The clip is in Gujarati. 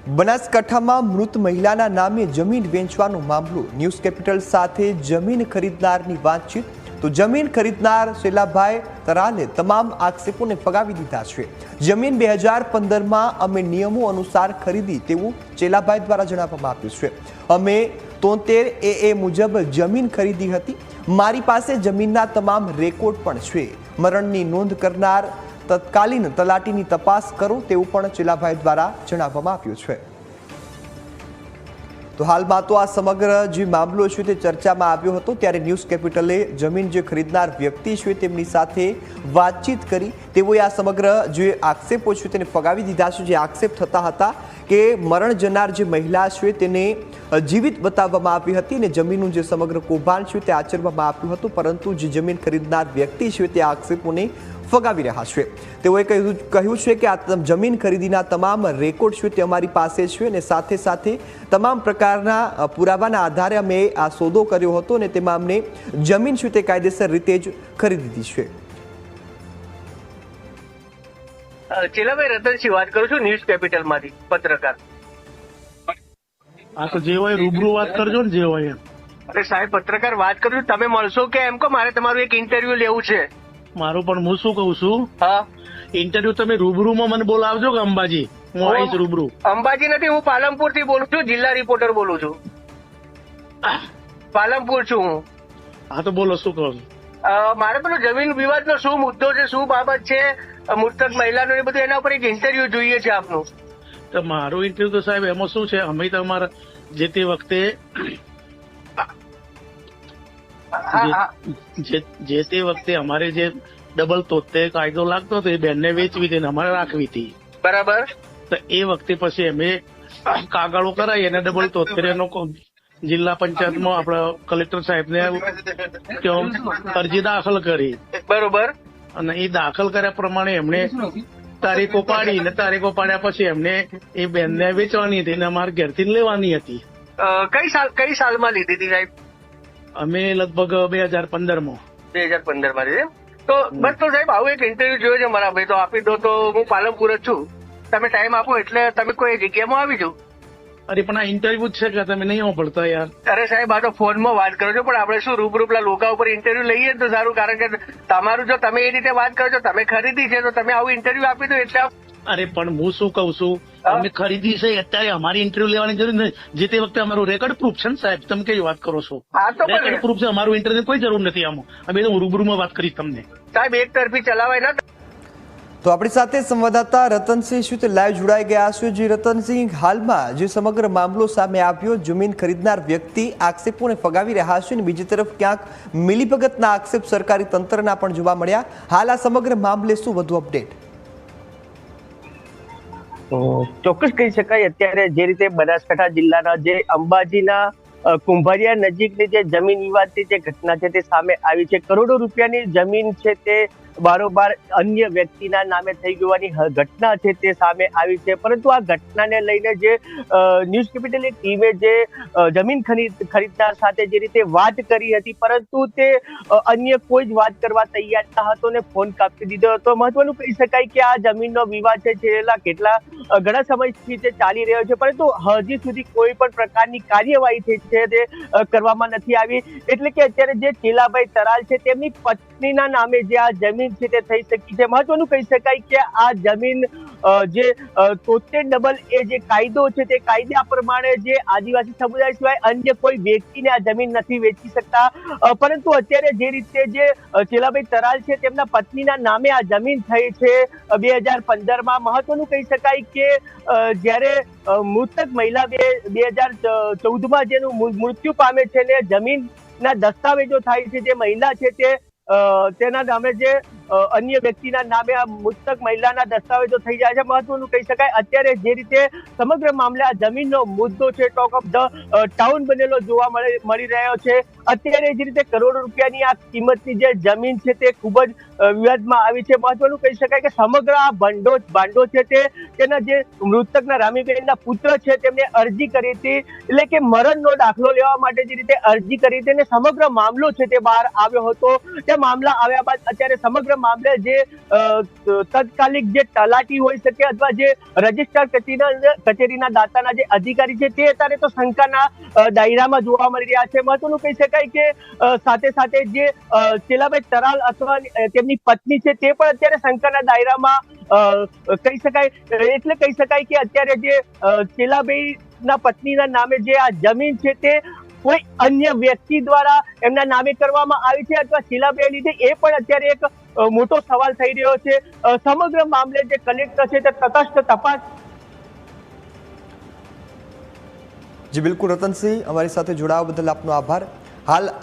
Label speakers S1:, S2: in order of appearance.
S1: બનાસકાંઠામાં મૃત મહિલાના નામે જમીન વેચવાનો મામલો ન્યૂઝ કેપિટલ સાથે જમીન ખરીદનારની વાતચીત તો જમીન ખરીદનાર શેલાભાઈ તરાલે તમામ આક્ષેપોને ફગાવી દીધા છે। જમીન 2015માં અમે નિયમો અનુસાર ખરીદી તેવું શેલાભાઈ દ્વારા જણાવવામાં આવ્યું છે। અમે 73 AA મુજબ જમીન ખરીદી હતી। મારી પાસે જમીનના તમામ રેકોર્ડ પણ છે। મરણની નોંધ કરનાર તત્કાલીન તલાટીની તપાસ કરો તેવું પણ શેલાભાઈ દ્વારા જણાવવામાં આવ્યું છે। તો હાલમાં તો આ સમગ્ર જે મામલો છે તે ચર્ચામાં આવ્યો હતો, ત્યારે ન્યૂઝ કેપિટલે જમીન જે ખરીદનાર વ્યક્તિ છે તેમની સાથે વાતચીત કરી તેઓએ આ સમગ્ર જે આક્ષેપો છે તેને ફગાવી દીધા છે। જે આક્ષેપ થતા હતા કે મરણ જનાર જે મહિલા છે તેને જીવિત બતાવવામાં આવી હતી અને જમીનનું જે સમગ્ર કૌભાંડ છે તે આચરવામાં આવ્યું હતું, પરંતુ જે જમીન ખરીદનાર વ્યક્તિ છે તે આક્ષેપોને ફગાવી રહ્યા છે। તેઓએ કહ્યું છે કે આ જમીન ખરીદીના તમામ રેકોર્ડ છે તે અમારી પાસે છે અને સાથે સાથે તમામ પ્રકારના પુરાવાના આધારે અમે આ સોદો કર્યો હતો અને તેમાં અમને જમીન છે તે કાયદેસર રીતે જ ખરીદી દીધી છે।
S2: ચેલાભાઈ રતનસિંહ વાત કરું છું, ન્યૂઝ કેપિટલ માંથી પત્રકાર।
S3: આ તો જે હોય રૂબરૂ વાત કરજો ને, જે હોય એમ।
S2: અરે સાહેબ, પત્રકાર વાત કરું છું, તમે મળશો કે એમ કહો મારે તમારું એક ઇન્ટરવ્યુ લેવું છે।
S3: મારું પણ હું શું કઉ છું,
S2: હા,
S3: ઇન્ટરવ્યુ તમે રૂબરૂમાં મને બોલાવજો કે અંબાજી? હું આવીશ રૂબરૂ।
S2: અંબાજી નથી, હું પાલનપુર થી બોલું છું, જિલ્લા રિપોર્ટર બોલું છું। પાલનપુર છું હું।
S3: હા તો બોલો, શું કહો?
S2: મારે પેલો જમીન વિવાદનો શું મુદ્દો છે, શું બાબત છે, મૃતક મહિલાનો એ બધું, એના ઉપર એક ઇન્ટરવ્યુ જોઈએ છે આપનું।
S3: તો મારું ઇન્ટરવ્યુ તો સાહેબ એમાં શું છે, અમે તમારા જે તે વખતે જે તે વખતે અમારે જે ડબલ તોતે કાયદો લાગતો હતો એ બેનને વેચવી હતી, અમારે રાખવી હતી,
S2: બરાબર?
S3: તો એ વખતે પછી અમે કાગળો કરાવી અને ડબલ તોતેર એનો જિલ્લા પંચાયતમાં આપણા કલેક્ટર સાહેબને અરજી દાખલ કરી,
S2: બરોબર?
S3: અને એ દાખલ કર્યા પ્રમાણે એમણે તારીખો પાડી અને તારીખો પાડ્યા પછી એમને એ બેનને વેચવાની હતી અને અમારે ઘેરથી લેવાની હતી।
S2: કઈ સાલમાં લીધી હતી સાહેબ?
S3: અમે લગભગ 2015માં
S2: 2015 લીધી। તો બસ તો સાહેબ આવું એક ઇન્ટરવ્યુ જોયો છે મારા ભાઈ, તો આપી દો તો હું પાલનપુર જ છું, તમે ટાઈમ આપો એટલે તમે કોઈ જગ્યામાં આવી જાઓ।
S3: અરે પણ આ ઇન્ટરવ્યુ જ છે કે તમે નહીં પડતા યાર?
S2: અરે સાહેબ, આ તો ફોનમાં વાત કરો છો, પણ આપણે શું રૂબરૂ પેલા લોકો ઉપર ઇન્ટરવ્યુ લઈએ તો સારું, કારણ કે તમારું જો તમે એ રીતે વાત કરો છો, તમે ખરીદી છે તો તમે આવું ઇન્ટરવ્યુ આપી દો એટલે।
S3: અરે પણ હું શું કઉ છું, અમે ખરીદી છે અત્યારે અમારી ઇન્ટરવ્યુ લેવાની જરૂર નથી, જે તે વખતે અમારું રેકોર્ડ પ્રૂફ છે ને સાહેબ, તમે કઈ વાત કરો છો? રેકોર્ડ પ્રૂફ છે, અમારું ઇન્ટરવ્યુ કોઈ જરૂર નથી આમાં, અમે તો રૂબરૂમાં વાત કરીશ તમને।
S2: સાહેબ એક તરફી ચલાવાય ના।
S1: તો આપણી સાથે સંવાદદાતા રતનસિંહ શું તે લાઈવ જોડાઈ ગયા છે। જે રતનસિંહ, હાલમાં જે સમગ્ર મામલો સામે આવ્યો, જમીન ખરીદનાર વ્યક્તિ આક્ષેપોને ફગાવી રહ્યા છે અને બીજી તરફ ક્યાંક મિલીભગતના આક્ષેપ સરકારી તંત્રના પણ જોવા મળ્યા, હાલ આ સમગ્ર મામલે શું વધુ અપડેટ?
S4: ચોક્કસ કહી શકાય, અત્યારે જે રીતે બનાસકાંઠા જિલ્લાના જે અંબાજીના કુંભારિયા નજીકની જે જમીન વિવાદની જે ઘટના છે તે સામે આવી છે। કરોડો રૂપિયાની જમીન છે તે બારોબાર અન્ય વ્યક્તિના નામે થઈ ગવાની ઘટના છે તે સામે આવી છે, પરંતુ આ ઘટનાને લઈને જે ન્યૂઝ કેપિટલ ટીમે જે જમીન ખરીદદાર સાથે જે રીતે વાત કરી હતી, પરંતુ તે અન્ય કોઈ જ વાત કરવા તૈયાર ન હતો ને ફોન કાપી દીધો હતો। મહત્વનું કહી શકાય કે આ જમીનનો વિવાદ છે છેલ્લા ઘણા સમયથી તે ચાલી રહ્યો છે, પરંતુ હજી સુધી કોઈ પણ પ્રકારની કાર્યવાહી છે તે કરવામાં નથી આવી। એટલે કે અત્યારે જે ચેલાભાઈ તરાલ છે તેમની પત્નીના નામે જે આ જમીન છે તે થઈ શકી છે। મહત્વનું કહી શકાય કે આ જમીન જે 73 એ જે કાયદો છે તે કાયદા પ્રમાણે જે આદિવાસી સમુદાય સિવાય અન્ય કોઈ વ્યક્તિને આ જમીન નથી વેચી શકતા, પરંતુ અત્યારે જે રીતે જે ચેલાભાઈ તરાલ છે તેમના પત્નીના નામે આ જમીન થઈ છે 2015માં। મહત્વનું કહી શકાય કે જ્યારે મૃતક મહિલા 2014માં જેનું મૃત્યુ પામે છે ને જમીનના દસ્તાવેજો થાય છે, જે મહિલા છે તે તેના નામે જે અન્ય વ્યક્તિના નામે આ મૃતક મહિલાના દસ્તાવેજો થઈ જાય છે। મહત્વનું કહી શકાય અત્યારે જે રીતે સમગ્ર મામલે આ જમીનનો મુદ્દો છે ટોક ઓફ ધ ટાઉન બનેલો જોવા મળી રહ્યો છે। અત્યારે જે રીતે કરોડો રૂપિયાની આ કિંમતની જે જમીન છે તે ખૂબ જ વિવાદમાં આવી છે। મહત્વનું કહી શકાય કે સમગ્ર આ ભાંડો છે તેના જે મૃતકના રામીબેનના પુત્ર છે તેમને અરજી કરી હતી, એટલે કે મરણનો દાખલો લેવા માટે જે રીતે અરજી કરી હતી અને સમગ્ર મામલો છે તે બહાર આવ્યો હતો। તે મામલા આવ્યા બાદ અત્યારે સમગ્ર સમગ્ર મામલે જે તાત્કાલિક જે તલાટી હોઈ શકે અથવા જે રજિસ્ટ્રાર કચેરીના દાતાના જે અધિકારી છે તે અત્યારે તો શંકાના દાયરામાં જોવા મળી રહ્યા છે. મહત્વનું કહી શકાય કે સાથે સાથે જે શીલાભાઈ તરાલ અથવા તેમની પત્ની છે તે પણ અત્યારે શંકાના દાયરામાં કહી શકાય. એટલે કહી શકાય કે અત્યારે જે શીલાભાઈ ના પત્નીના નામે જે આ જમીન છે તે કોઈ અન્ય વ્યક્તિ દ્વારા એમના નામે કરવામાં આવી છે અથવા શીલાભાઈ લીધે એ પણ અત્યારે એક મોટો સવાલ થઈ રહ્યો છે. સમગ્ર મામલે જે કલેક્ટર છે તે તટસ્થ તપાસ.
S1: જી બિલકુલ રતનસિંહ, અમારી સાથે જોડાવા બદલ આપનો આભાર. હાલ